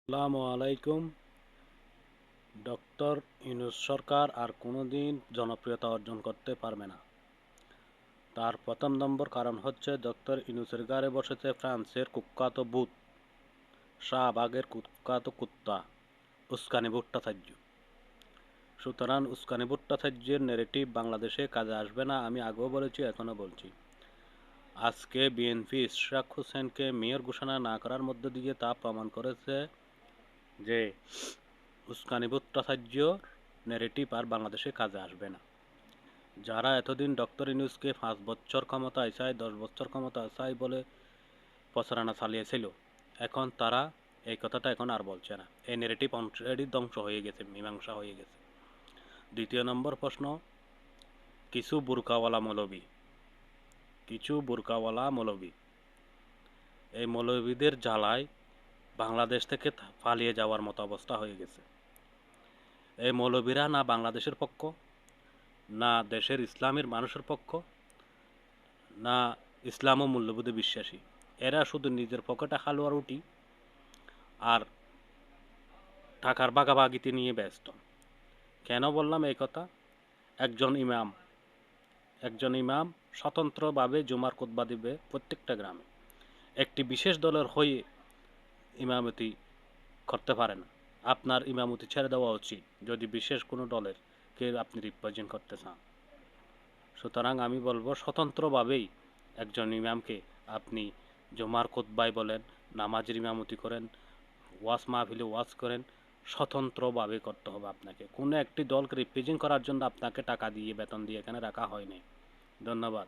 আসসালামু আলাইকুম। ডক্টর ইউনূস সরকার আর কোনোদিন জনপ্রিয়তা অর্জন করতে পারবে না। তার প্রথম নম্বর কারণ হচ্ছে ডক্টর ইউনূসের ঘাড়ে বসেছে ফ্রান্সের কুখ্যাত ভূত, শাহবাগের কুখ্যাত কুত্তা, উস্কানি ভট্টাচার্য। সুতরাং উস্কানি ভট্টাচার্যের ন্যারেটিভ বাংলাদেশে কাজে আসবে না, আমি আগেও বলেছি, এখনও বলছি। আজকে বিএনপি ইশরাক হোসেনকে মেয়র ঘোষণা না করার মধ্য দিয়ে তা প্রমাণ করেছে যে উস্কানি ভট্টাচার্যর ন্যারেটিভ আর বাংলাদেশে কাজে আসবে না। যারা এতদিন ডক্টর ইউনূসকে 5 বছর ক্ষমতায় চায়, 10 বছর ক্ষমতায় চায় বলে প্রচারণা চালিয়েছিল, এখন তারা এই কথাটা এখন আর বলছে না। এই ন্যারেটিভ অলরেডি ধ্বংস হয়ে গেছে, মীমাংসা হয়ে গেছে। দ্বিতীয় নম্বর প্রশ্ন, কিছু বুরকাওয়ালা মৌলবি, এই মৌলবিদের জ্বালায় বাংলাদেশ থেকে পালিয়ে যাওয়ার মতো অবস্থা হয়ে গেছে। এই মৌলবীরা না বাংলাদেশের পক্ষ, না দেশের ইসলামের মানুষের পক্ষ, না ইসলাম ও মূল্যবোধে বিশ্বাসী। এরা শুধু নিজের পকেটে হালুয়া রুটি আর টাকার ভাগাভাগিতে নিয়ে ব্যস্ত। কেন বললাম এই কথা? একজন ইমাম স্বতন্ত্রভাবে জুমার খুতবা দিবে প্রত্যেকটা গ্রামে। একটি বিশেষ দলের হয়ে ইমামতি করতে পারে না। আপনার ইমামতি ছেড়ে দেওয়া উচিত যদি বিশেষ কোনো দলের কে আপনি রিপ্রেজেন্ট করতে চান। সুতরাং আমি বলবো, স্বতন্ত্রভাবেই একজন ইমামকে আপনি জুমার খুতবায় বলেন, নামাজের ইমামতি করেন, ওয়াজ মাহফিলে ওয়াজ করেন, স্বতন্ত্রভাবে করতে হবে আপনাকে। কোনো একটি দলকে রিপ্রেজেন্ট করার জন্য আপনাকে টাকা দিয়ে, বেতন দিয়ে এখানে রাখা হয়নি। ধন্যবাদ।